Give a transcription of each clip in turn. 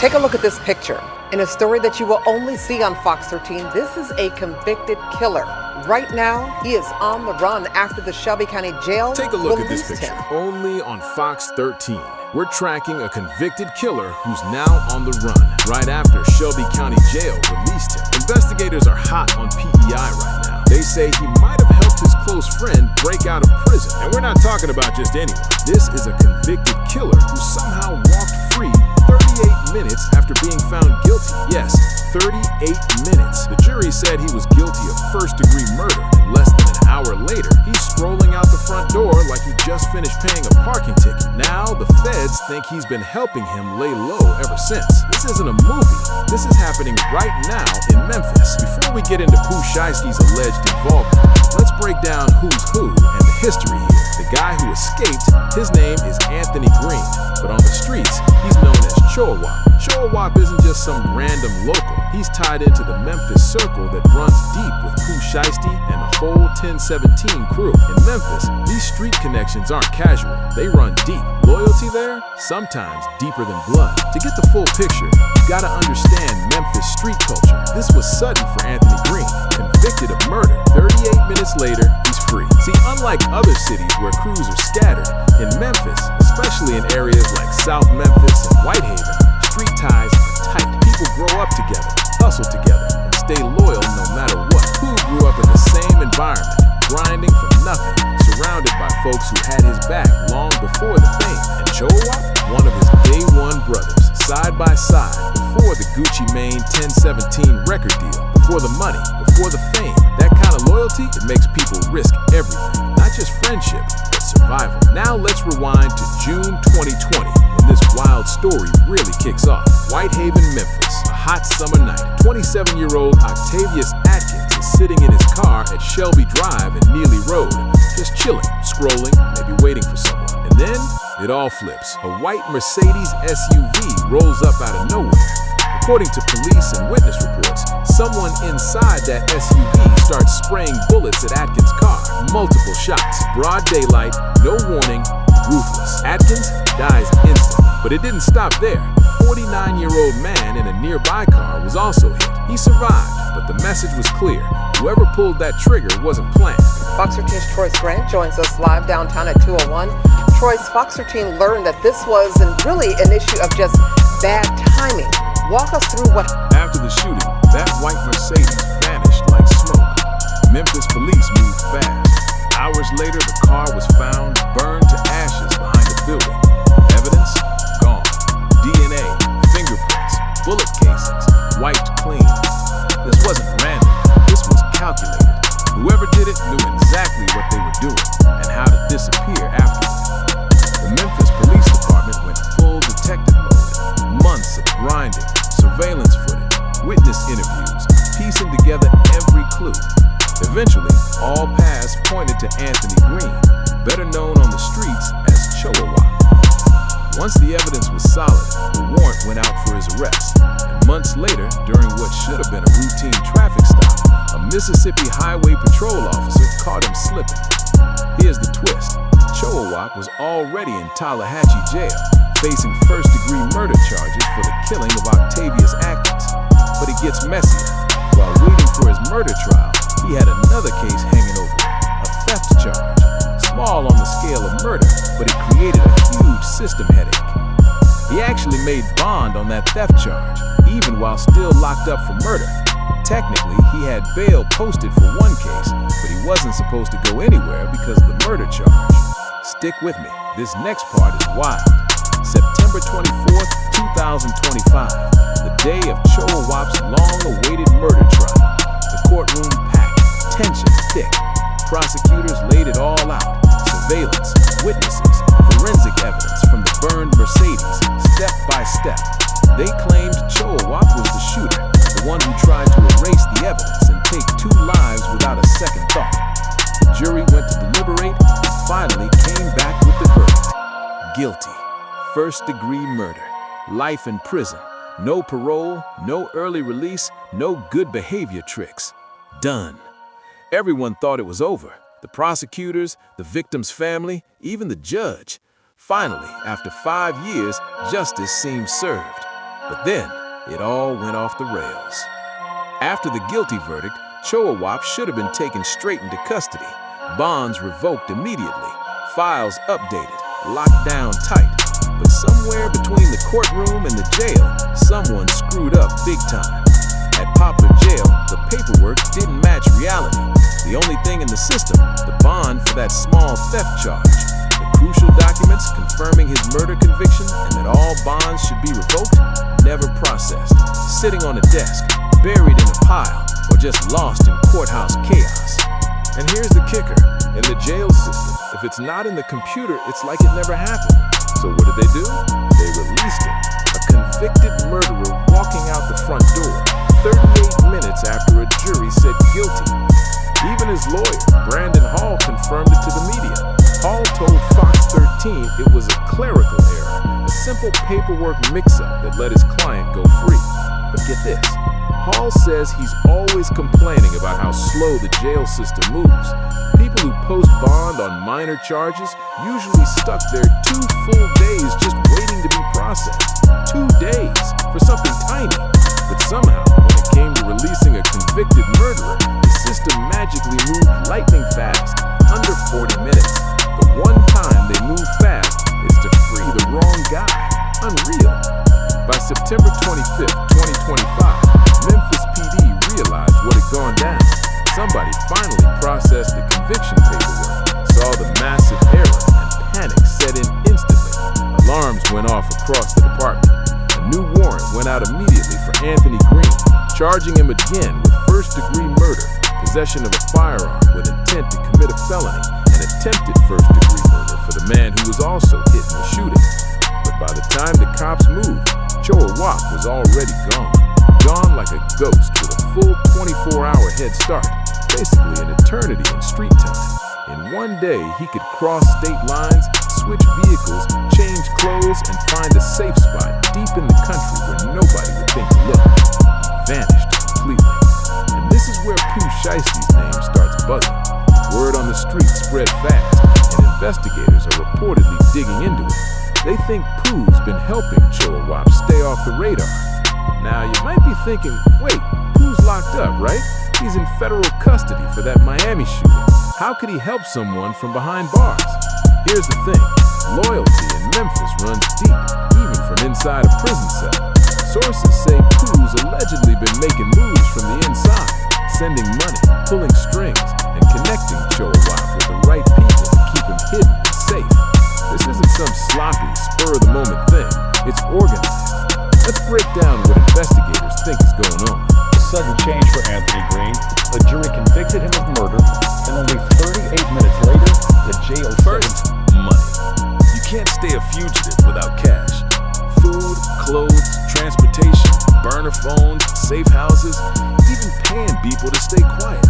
Take a look at this picture. In a story that you will only see on Fox 13, this is a convicted killer. Right now, he is on the run after the Shelby County Jail Take a look at this released picture. him. Only on Fox 13. We're tracking a convicted killer who's now on the run, right after Shelby County Jail released him. Investigators are hot on PEI right now. They say he might have helped his close friend break out of prison. And we're not talking about just anyone. This is a convicted killer who somehow walked free 38 minutes after being found guilty. Yes, 38 minutes. The jury said he was guilty of first-degree murder. And less than an hour later, he's strolling out the front door like he just finished paying a parking ticket. Now, the feds think he's been helping him lay low ever since. This isn't a movie. This is happening right now in Memphis. Before we get into Pooh Shiesty's alleged involvement, let's break down who's who and the history here. The guy who escaped, his name is Anthony Green, but on the streets, he's known as Choa-Wap. Choa-Wap isn't just some random local. He's tied into the Memphis circle that runs deep with Pooh Shiesty and the whole 1017 crew. In Memphis, these street connections aren't casual. They run deep. Loyalty there? Sometimes deeper than blood. To get the full picture, you gotta understand Memphis street culture. This was sudden for Anthony Green, convicted of murder. 38 minutes later, he's free. See, unlike other cities where crews are scattered, in Memphis, especially in areas like South Memphis and Whitehaven, street ties are tight. People grow up together, hustle together, and stay loyal no matter what. Pooh grew up in the same environment, grinding from nothing, surrounded by folks who had his back long before the fame. And Choa-Wap, one of his day one brothers, side by side, before the Gucci Mane 1017 record deal, before the money, before the fame. That kind of loyalty, it makes people risk everything, not just friendship, but survival. Now let's rewind to June 2020, when this wild story really kicks off. Whitehaven, Memphis, a hot summer night. 27-year-old Octavius Atkins is sitting in his car at Shelby Drive and Neely Road, just chilling, scrolling, maybe waiting for someone. And then, it all flips. A white Mercedes SUV rolls up out of nowhere. According to police and witness reports, someone inside that SUV starts spraying bullets at Atkins' car. Multiple shots. Broad daylight, no warning, ruthless. Atkins dies instantly. But it didn't stop there. A 49-year-old man in a nearby car was also hit. He survived, but the message was clear. Whoever pulled that trigger wasn't planned. Fox 13's Troy Grant joins us live downtown at 201. Troy's Fox 13 learned that this wasn't really an issue of just bad timing. Walk us through what... After the shooting, that white Mercedes vanished like smoke. Memphis police moved fast. Hours later, the car was found burned to ashes behind a building. Evidence? Gone. DNA, fingerprints, bullet casings, wiped clean. This wasn't random. This was calculated. Whoever did it knew exactly what they were doing and how to disappear afterward. The Memphis Police Department went full detective mode. Months of grinding, surveillance footage, witness interviews, piecing together every clue. Eventually, all paths pointed to Anthony Green, better known on the streets as Choa-Wap. Once the evidence was solid, the warrant went out for his arrest. And months later, during what should have been a routine traffic stop, a Mississippi Highway Patrol officer caught him slipping. Here's the twist. Choa-Wap was already in Tallahatchie Jail, facing first-degree murder charges for the killing of Octavius Atkins. But it gets messier. While waiting for his murder trial, he had another case hanging over him, a theft charge. Small on the scale of murder, but it created a huge system headache. He actually made bond on that theft charge, even while still locked up for murder. Technically, he had bail posted for one case, but he wasn't supposed to go anywhere because of the murder charge. Stick with me, this next part is wild. September 24th, 2025, the day of Choa-Wap's long-awaited murder trial. The courtroom packed, tension thick. Prosecutors laid it all out. Surveillance, witnesses, forensic evidence from the burned Mercedes, step by step. They claimed Choa-Wap was the shooter, the one who tried to erase the evidence and take 2 lives without a second thought. The jury went to deliberate and finally came back with the verdict. Guilty. First-degree murder. Life in prison. No parole, no early release, no good behavior tricks. Done. Everyone thought it was over. The prosecutors, the victim's family, even the judge. Finally, after 5 years, justice seemed served. But then, it all went off the rails. After the guilty verdict, Choa-Wap should have been taken straight into custody. Bonds revoked immediately, files updated, locked down tight. But somewhere between the courtroom and the jail, someone screwed up big time. At Poplar Jail, the paperwork didn't match reality. The only thing in the system, the bond for that small theft charge. The crucial documents confirming his murder conviction and that all bonds should be revoked, never processed. Sitting on a desk, buried in a pile, or just lost in courthouse chaos. And here's the kicker. In the jail system, if it's not in the computer, it's like it never happened. So what did they do? They released him. A convicted murderer walking out the front door, 38 minutes after a jury said guilty. Even his lawyer, Brandon Hall, confirmed it to the media. Hall told Fox 13 it was a clerical error, a simple paperwork mix-up that let his client go free. But get this, Hall says he's always complaining about how slow the jail system moves. People who post bond on minor charges usually stuck there 2 full days just waiting to be processed. 2 days for something tiny. But somehow, when it came to releasing a convicted murderer, the system magically moved lightning fast, under 40 minutes. The one time they move fast is to free the wrong guy. Unreal. By September 25, 2025, Memphis PD realized what had gone down. Somebody finally processed the conviction paperwork, saw the massive error, and panic set in instantly. Alarms went off across the department. A new warrant went out immediately for Anthony Green, charging him again with first-degree murder, possession of a firearm with intent to commit a felony, and attempted first-degree murder for the man who was also hit in the shooting. But by the time the cops moved, Choa-Wap was already gone like a ghost with a full 24-hour head start, basically an eternity in street time. In one day, he could cross state lines, switch vehicles, change clothes, and find a safe spot deep in the country where nobody would think to look. He vanished completely. And this is where Pooh Shiesty's name starts buzzing. Word on the street spread fast, and investigators are reportedly digging into it. They think Pooh's been helping Choa-Wap stay off the radar. Now, you might be thinking, wait, Pooh's locked up, right? He's in federal custody for that Miami shooting. How could he help someone from behind bars? Here's the thing. Loyalty in Memphis runs deep, even from inside a prison cell. Sources say Pooh's allegedly been making moves from the inside, sending money, pulling strings, and connecting Choa-Wap with the right people to keep him hidden and safe. This isn't some sloppy, spur-of-the-moment thing. It's organized. Let's break down what investigators think is going on. A sudden change for Anthony Green. A jury convicted him of murder, and only 38 minutes later, the jail First, money. You can't stay a fugitive without cash. Food, clothes, transportation, burner phones, safe houses, even paying people to stay quiet.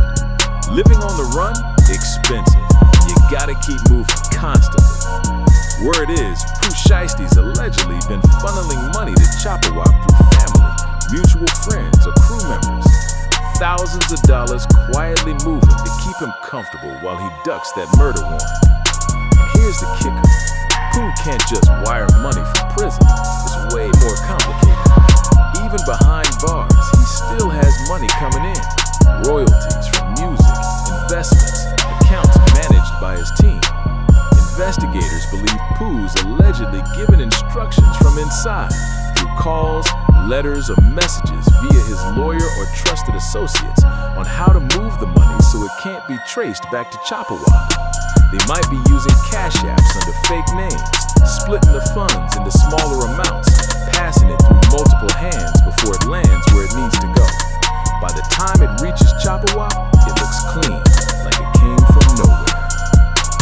Living on the run? Expensive. You gotta keep moving constantly. Word is, Pooh Shiesty's allegedly been funneling money to Choa-Wap through family, mutual friends, or crew members. Thousands of dollars quietly moving to keep him comfortable while he ducks that murder warrant. And here's the kicker. Pooh can't just wire money from prison. It's way more complicated. Even behind bars, he still has money coming in. Royalties from music, investments, accounts managed by his team. Investigators believe Pooh's allegedly given instructions from inside through calls, letters, or messages via his lawyer or trusted associates on how to move the money so it can't be traced back to Choa-Wap. They might be using cash apps under fake names, splitting the funds into smaller amounts, passing it through multiple hands before it lands where it needs to go. By the time it reaches Choa-Wap, it looks clean, like it came from nowhere.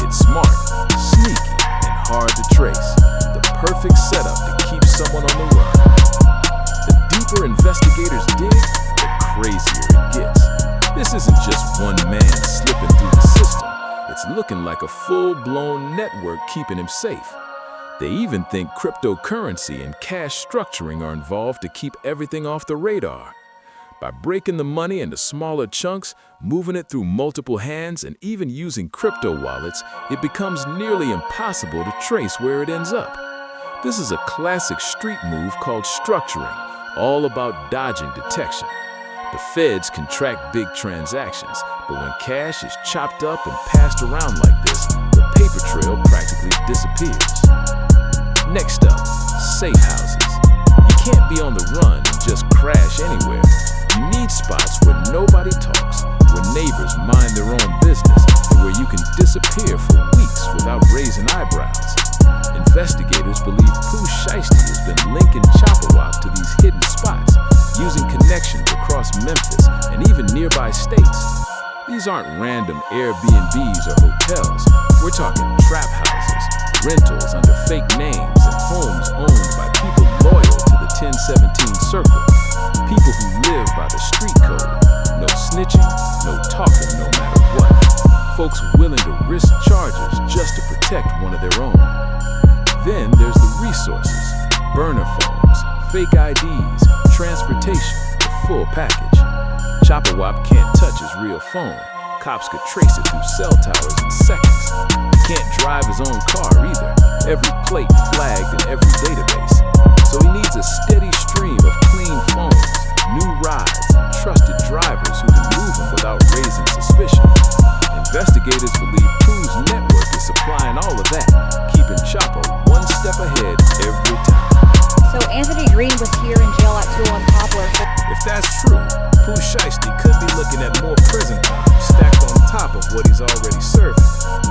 It's smart, sneaky, and hard to trace. The perfect setup to keep someone on the run. The deeper investigators dig, the crazier it gets. This isn't just one man slipping through the system. It's looking like a full-blown network keeping him safe. They even think cryptocurrency and cash structuring are involved to keep everything off the radar. By breaking the money into smaller chunks, moving it through multiple hands, and even using crypto wallets, it becomes nearly impossible to trace where it ends up. This is a classic street move called structuring, all about dodging detection. The feds can track big transactions, but when cash is chopped up and passed around like this, the paper trail practically disappears. Next up, safe houses. You can't be on the run and just crash anywhere. You need spots where nobody talks, where neighbors mind their own business, and where you can disappear for weeks without raising eyebrows. Investigators believe Pooh Shiesty has been linking Choa-Wap to these hidden spots, using connections across Memphis and even nearby states. These aren't random Airbnbs or hotels. We're talking trap houses, rentals under fake names, and homes owned by people loyal to the 1017 circle. People who live by the street code. No snitching, no talking no matter what. Folks willing to risk charges just to protect one of their own. Then there's the resources, burner phones, fake IDs, transportation, the full package. Choa-Wap can't touch his real phone. Cops could trace it through cell towers in seconds. He can't drive his own car either. Every plate flagged in every database. So he needs a steady stream of clean phones, new rides, and trusted drivers who can move him without raising suspicion. Investigators believe Pooh's network is supplying all of that, keeping Chopper one step ahead every time. So Anthony Green was here in jail at 201 Poplar. If that's true, Pooh Shiesty could be looking at more prison time stacked on top of what he's already serving.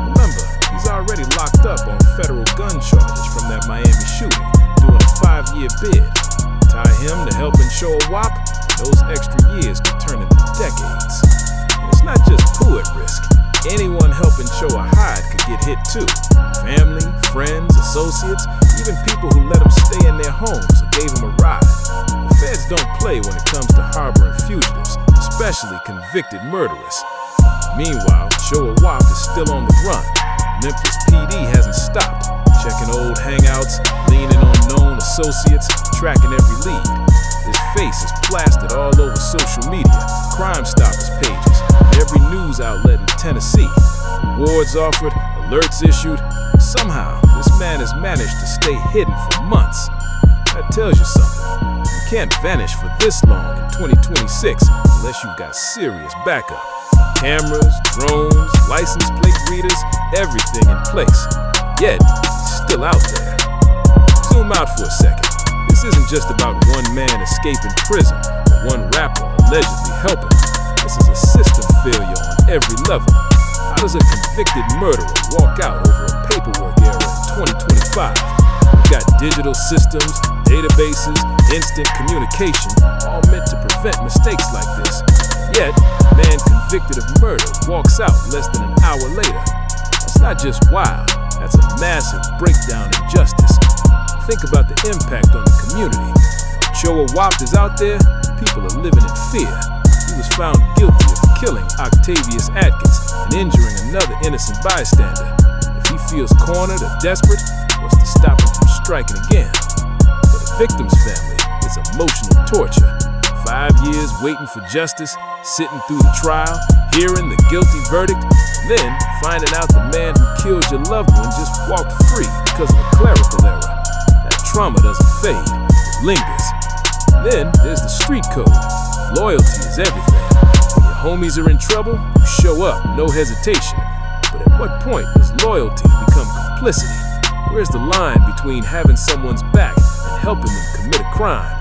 Remember, he's already locked up on federal gun charges from that Miami shooting, doing a 5-year bid. Tie him to helping Choa-Wap, those extra years could turn into decades. And it's not just Pooh at risk. Anyone helping Choa hide could get hit too. Family, friends, associates, even people who let him stay in their homes or gave him a ride. The feds don't play when it comes to harboring fugitives, especially convicted murderers. Meanwhile, Choa-Wap is still on the run. Memphis PD hasn't stopped, checking old hangouts, leaning on known associates, tracking every lead. His face is plastered all over social media, Crime Stoppers pages, and every news outlet in Tennessee. Awards offered, alerts issued. Somehow, this man has managed to stay hidden for months. That tells you something. You can't vanish for this long in 2026 unless you've got serious backup. Cameras, drones, license plate readers, everything in place. Yet, he's still out there. Zoom out for a second. This isn't just about one man escaping prison or one rapper allegedly helping. This is a system failure on every level. How does a convicted murderer walk out over a paperwork error in 2025? We've got digital systems, databases, instant communication, all meant to prevent mistakes like this. Yet, a man convicted of murder walks out less than an hour later. That's not just wild, that's a massive breakdown in justice. Think about the impact on the community. Choa-Wap is out there, people are living in fear. He was found guilty of killing Octavius Atkins and injuring another innocent bystander. If he feels cornered or desperate, what's to stop him from striking again? For the victim's family, it's emotional torture. 5 years waiting for justice, sitting through the trial, hearing the guilty verdict, then finding out the man who killed your loved one just walked free because of a clerical error. That trauma doesn't fade, it lingers. Then there's the street code. Loyalty is everything. When your homies are in trouble, you show up, no hesitation. But at what point does loyalty become complicity? Where's the line between having someone's back and helping them commit a crime?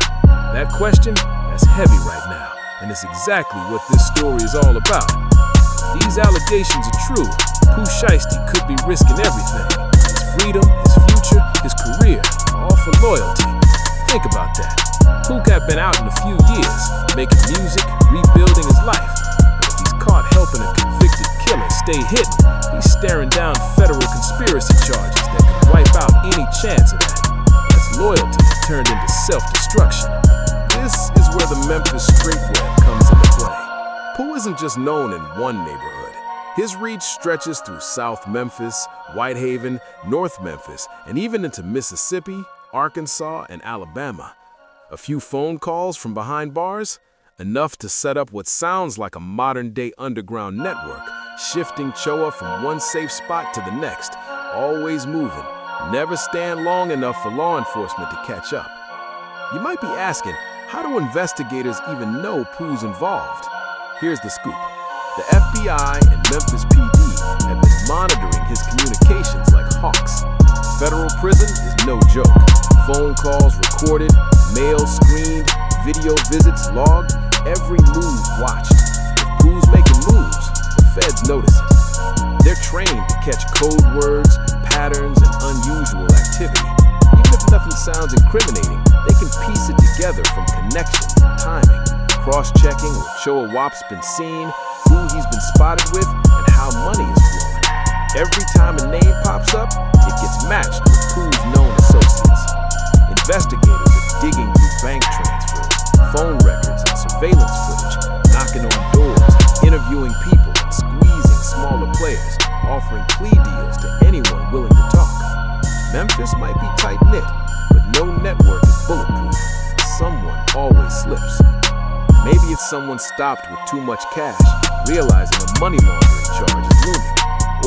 That question, that's heavy right now, and it's exactly what this story is all about. If these allegations are true, Pooh Shiesty could be risking everything. His freedom, his future, his career, all for loyalty. Think about that. Pooh got been out in a few years, making music, rebuilding his life. But if he's caught helping a convicted killer stay hidden, he's staring down federal conspiracy charges that could wipe out any chance of that. That's loyalty turned into self-destruction. This is where the Memphis street web comes into play. Pooh isn't just known in one neighborhood. His reach stretches through South Memphis, Whitehaven, North Memphis, and even into Mississippi, Arkansas, and Alabama. A few phone calls from behind bars, enough to set up what sounds like a modern-day underground network, shifting Choa from one safe spot to the next, always moving, never stand long enough for law enforcement to catch up. You might be asking, how do investigators even know Pooh's involved? Here's the scoop. The FBI and Memphis PD have been monitoring his communications like hawks. Federal prison is no joke. Phone calls recorded, mail screened, video visits logged, every move watched. If Pooh's making moves, the feds notice it. They're trained to catch code words, patterns, and unusual activity. Even if nothing sounds incriminating, they can piece it together from connections and timing, cross-checking where Choa-Wap's been seen, who he's been spotted with, and how money is flowing. Every time a name pops up, it gets matched with Pooh's known associates. Investigators are digging through bank transfers, phone records, and surveillance footage, knocking on doors, interviewing people, and squeezing smaller players, offering plea deals to anyone willing to talk. Memphis might be tight-knit, but no network is bulletproof. Someone always slips. Maybe it's someone stopped with too much cash, realizing a money laundering charge is looming.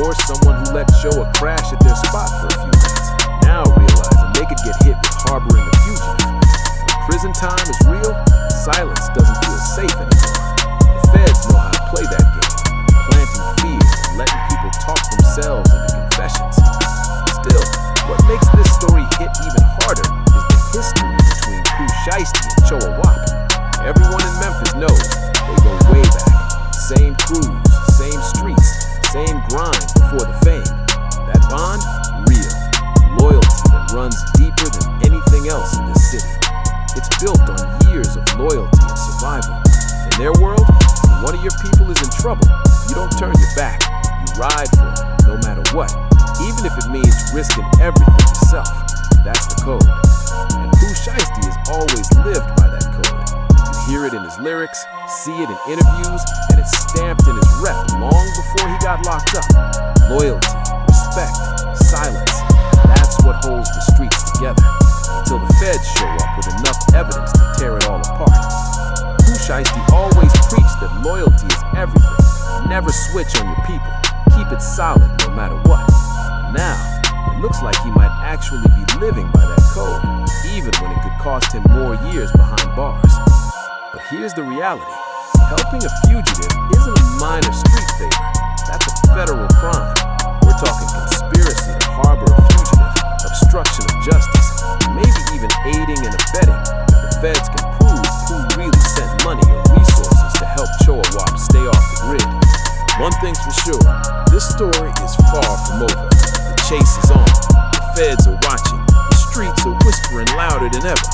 Or someone who let Choa crash at their spot for a few minutes, now realizing they could get hit with harboring a fugitive. When prison time is real, silence doesn't feel safe anymore. The feds know how to play that game, planting fear and letting people talk themselves into confessions. Still, what makes this story hit even harder is the history between Pooh Shiesty and Choa-Wap. Everyone in Memphis knows they go way back. Same crews, same streets, same grind before the fame. That bond, real. Loyalty that runs deeper than anything else in this city. It's built on years of loyalty and survival. In their world, when one of your people is in trouble, you don't turn your back. You ride for them, no matter what. Even if it means risking everything yourself. That's the code. And Pooh Shiesty has always lived by that code. You hear it in his lyrics, see it in interviews, and it's stamped in his rep long before he got locked up. Loyalty, respect, silence. That's what holds the streets together. Until the feds show up with enough evidence to tear it all apart. Pooh Shiesty always preached that loyalty is everything. Never switch on your people. Keep it solid no matter what. Now, it looks like he might actually be living by that code, even when it could cost him more years behind bars. But here's the reality. Helping a fugitive isn't a minor street favor. That's a federal crime. We're talking conspiracy to harbor a fugitive, obstruction of justice, maybe even aiding and abetting if the feds can prove who really sent money or resources to help Choa-Wap stay off the grid. One thing's for sure, this story is far from over. The chase is on. The feds are watching. The streets are whispering louder than ever.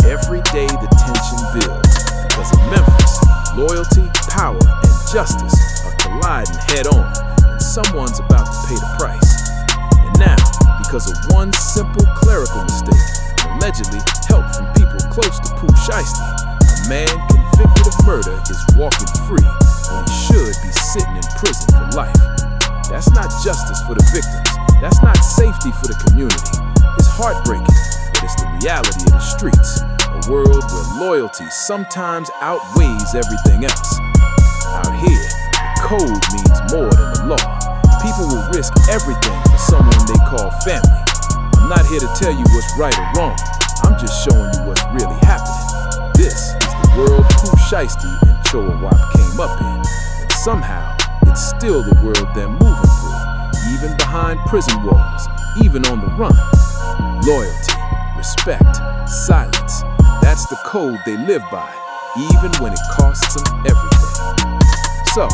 Every day the tension builds. Because in Memphis, loyalty, power, and justice are colliding head-on, and someone's about to pay the price. And now, because of one simple clerical mistake, and allegedly help from people close to Pooh Shiesty, a man convicted of murder is walking free when he should be sitting in prison for life. That's not justice for the victims. That's not safety for the community. It's heartbreaking, but it's the reality of the streets. A world where loyalty sometimes outweighs everything else. Out here, the code means more than the law. People will risk everything for someone they call family. I'm not here to tell you what's right or wrong. I'm just showing you what's really happening. This is the world Pooh Shiesty and Choa-Wap came up in. And somehow, it's still the world they're moving through. Even behind prison walls, even on the run. Loyalty, respect, silence. That's the code they live by, even when it costs them everything. So,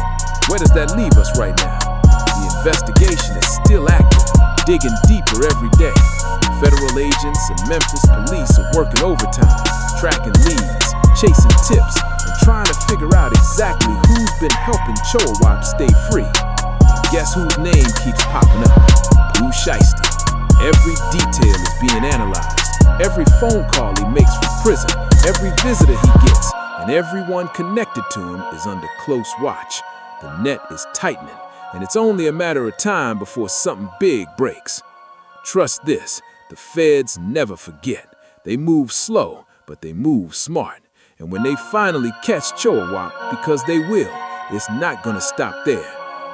where does that leave us right now? The investigation is still active, digging deeper every day. Federal agents and Memphis police are working overtime, tracking leads, chasing tips, and trying to figure out exactly who's been helping Choa-Wap stay free. And guess whose name keeps popping up? Pooh Shiesty. Every detail is being analyzed. Every phone call he makes from prison, every visitor he gets, and everyone connected to him is under close watch. The net is tightening, and it's only a matter of time before something big breaks. Trust this, the feds never forget. They move slow, but they move smart. And when they finally catch Choa-Wap, because they will, it's not gonna stop there.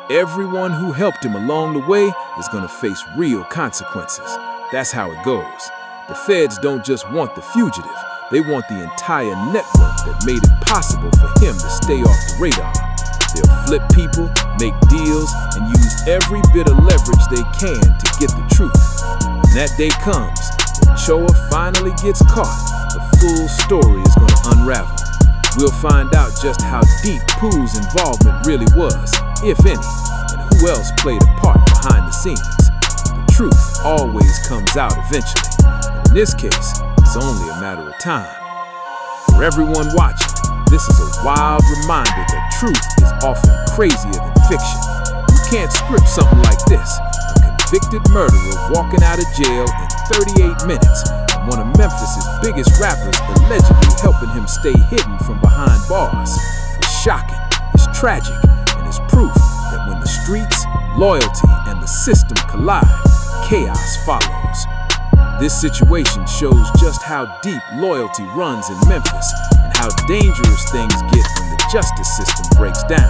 Everyone who helped him along the way is gonna face real consequences. That's how it goes. The feds don't just want the fugitive, they want the entire network that made it possible for him to stay off the radar. They'll flip people, make deals, and use every bit of leverage they can to get the truth. When that day comes, when Choa finally gets caught, the full story is going to unravel. We'll find out just how deep Pooh's involvement really was, if any, and who else played a part behind the scenes. The truth always comes out eventually, and in this case, it's only a matter of time. For everyone watching, this is a wild reminder that truth is often crazier than fiction. You can't script something like this. A convicted murderer walking out of jail in 38 minutes, and one of Memphis's biggest rappers allegedly helping him stay hidden from behind bars. It's shocking, it's tragic, and it's proof that when the streets, loyalty, and the system collide, chaos follows. This situation shows just how deep loyalty runs in Memphis and how dangerous things get when the justice system breaks down.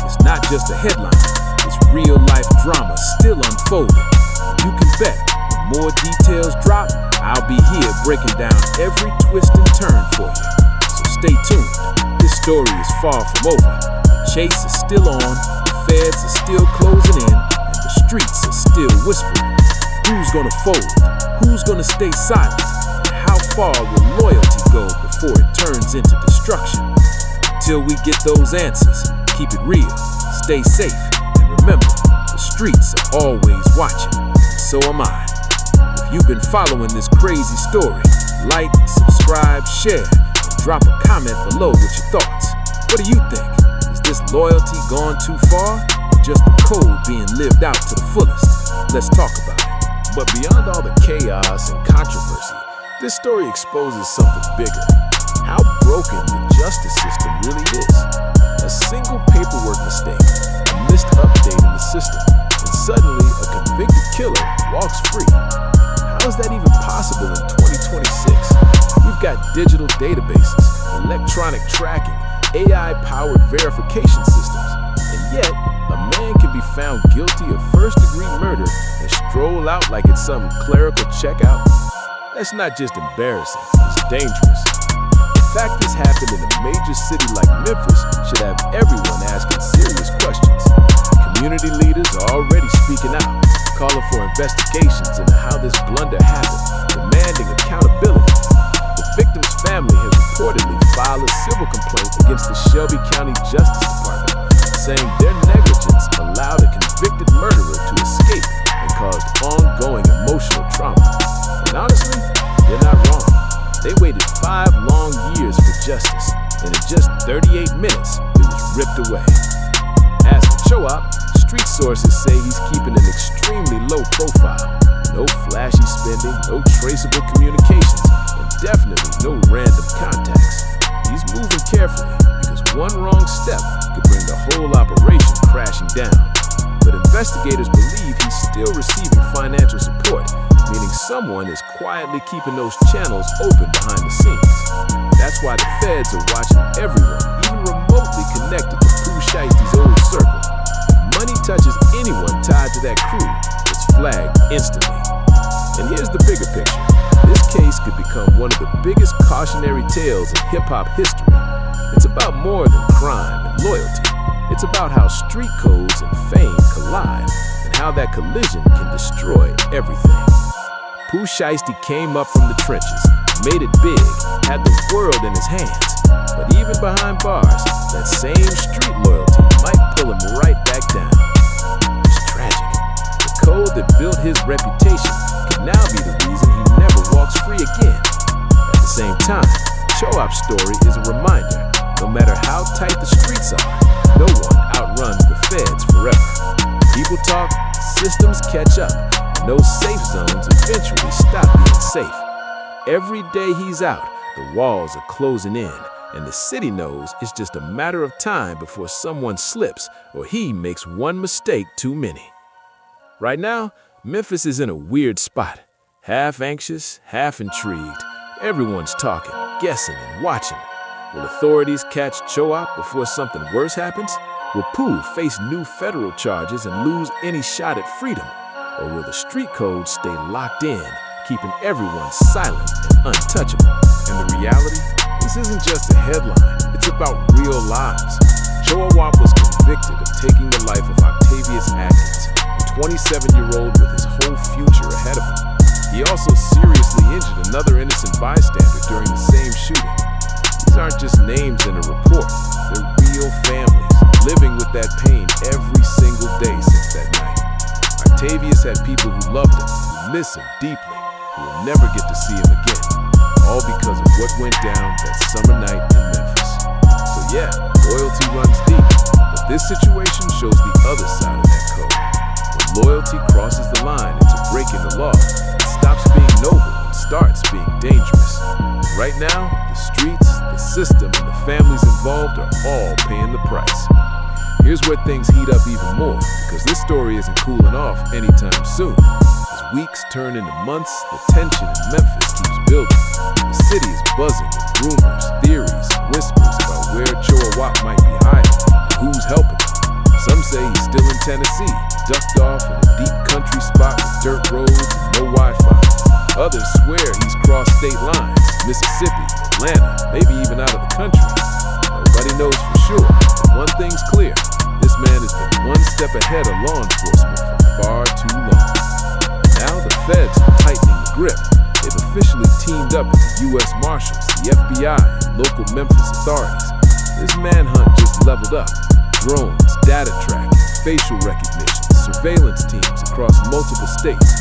It's not just a headline, it's real-life drama still unfolding. You can bet when more details drop, I'll be here breaking down every twist and turn for you. So stay tuned. This story is far from over. The chase is still on, the feds are still closing in, and the streets are still whispering. Who's gonna fold? Who's gonna stay silent? And how far will loyalty go before it turns into destruction? Until we get those answers, keep it real, stay safe, and remember, the streets are always watching, and so am I. If you've been following this crazy story, like, subscribe, share, and drop a comment below with your thoughts. What do you think? Is this loyalty gone too far, or just the code being lived out to the fullest? Let's talk about it. But beyond all the chaos and controversy, this story exposes something bigger. How broken the justice system really is. A single paperwork mistake, a missed update in the system, and suddenly a convicted killer walks free. How is that even possible in 2026? We've got digital databases, electronic tracking, AI-powered verification systems, and yet a man can be found guilty of first-degree murder and stroll out like it's some clerical checkout? That's not just embarrassing, it's dangerous. The fact this happened in a major city like Memphis should have everyone asking serious questions. Community leaders are already speaking out, calling for investigations into how this blunder happened, demanding accountability. The victim's family has reportedly filed a civil complaint against the Shelby County Justice Department, saying their negligence allowed a convicted murderer to escape and caused ongoing emotional trauma. And honestly, they're not wrong. They waited 5 long years for justice, and in just 38 minutes, it was ripped away. As for Choa-Wap, street sources say he's keeping an extremely low profile. No flashy spending, no traceable communications, and definitely no random contacts. He's moving carefully, because one wrong step could bring the whole operation crashing down. But investigators believe he's still receiving financial support, meaning someone is quietly keeping those channels open behind the scenes. That's why the feds are watching everyone, even remotely connected to Pooh Shiesty's old circle. If money touches anyone tied to that crew, it's flagged instantly. And here's the bigger picture. This case could become one of the biggest cautionary tales in hip-hop history. It's about more than crime and loyalty. It's about how street codes and fame collide, and how that collision can destroy everything. Pooh Shiesty came up from the trenches, made it big, had the world in his hands. But even behind bars, that same street loyalty might pull him right back down. It's tragic. The code that built his reputation could now be the reason he never walks free again. At the same time, Choa-Wap's story is a reminder, no matter how tight the streets are, no one outruns the feds forever. People talk, systems catch up, and those safe zones eventually stop being safe. Every day he's out, the walls are closing in, and the city knows it's just a matter of time before someone slips or he makes one mistake too many. Right now, Memphis is in a weird spot. Half anxious, half intrigued. Everyone's talking, guessing, and watching. Will authorities catch Choa-Wap before something worse happens? Will Pooh face new federal charges and lose any shot at freedom? or will the street codes stay locked in, keeping everyone silent and untouchable? And the reality? This isn't just a headline, it's about real lives. Choa-Wap was convicted of taking the life of Octavius Atkins, a 27-year-old with his whole future ahead of him. He also seriously injured another innocent bystander during the same shooting. These aren't just names in a report, they're real families, living with that pain every single day since that night. Octavius had people who loved him, who miss him deeply, who will never get to see him again, all because of what went down that summer night in Memphis. So yeah, loyalty runs deep, but this situation shows the other side of that code. When loyalty crosses the line into breaking the law, it stops being noble and starts being dangerous. Right now, the streets, the system, and the families involved are all paying the price. Here's where things heat up even more, because this story isn't cooling off anytime soon. As weeks turn into months, the tension in Memphis keeps building. The city is buzzing with rumors, theories, and whispers about where Choa-Wap might be hiding and who's helping him. Some say he's still in Tennessee, ducked off in a deep country spot with dirt roads and no Wi-Fi. Others swear he's crossed state lines, Mississippi, Atlanta, maybe even out of the country. Nobody knows for sure, but one thing's clear. This man has been one step ahead of law enforcement for far too long. Now the feds are tightening the grip. They've officially teamed up with the U.S. Marshals, the FBI, and local Memphis authorities. This manhunt just leveled up. Drones, data tracking, facial recognition, surveillance teams across multiple states,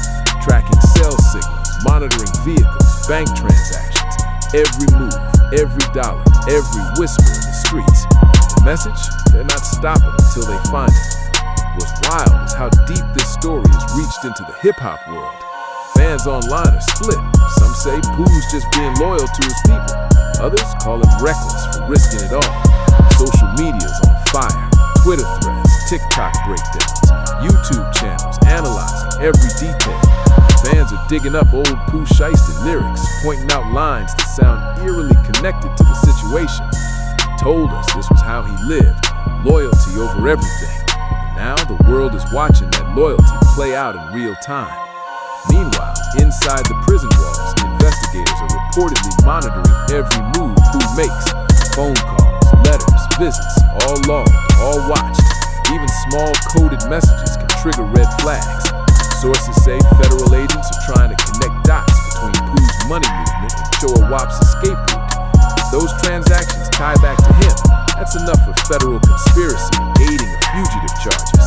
tracking cell signals, monitoring vehicles, bank transactions, every move, every dollar, every whisper in the streets. The message? They're not stopping until they find it. What's wild is how deep this story has reached into the hip-hop world. Fans online are split. Some say Pooh's just being loyal to his people. Others call him reckless for risking it all. Social media's on fire. Twitter threads, TikTok breakdowns, YouTube channels analyzing every detail. Fans are digging up old Pooh Shiesty lyrics, pointing out lines that sound eerily connected to the situation. He told us this was how he lived, loyalty over everything. And now the world is watching that loyalty play out in real time. Meanwhile, inside the prison walls, investigators are reportedly monitoring every move Pooh makes. Phone calls, letters, visits, all logged, all watched. Even small coded messages can trigger red flags. Sources say federal agents are trying to connect dots between Pooh's money movement and Choa-Wap's escape route. If those transactions tie back to him, that's enough for federal conspiracy and aiding of fugitive charges.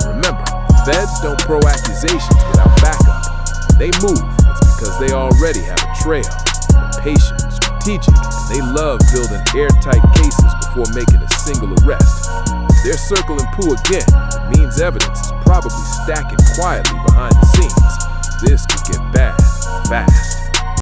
And remember, feds don't throw accusations without backup. When they move, it's because they already have a trail. They're patient, strategic, and they love building airtight cases before making a single arrest. If they're circling Pooh again, it means evidence is probably stacking quietly behind the scenes. This could get bad, fast.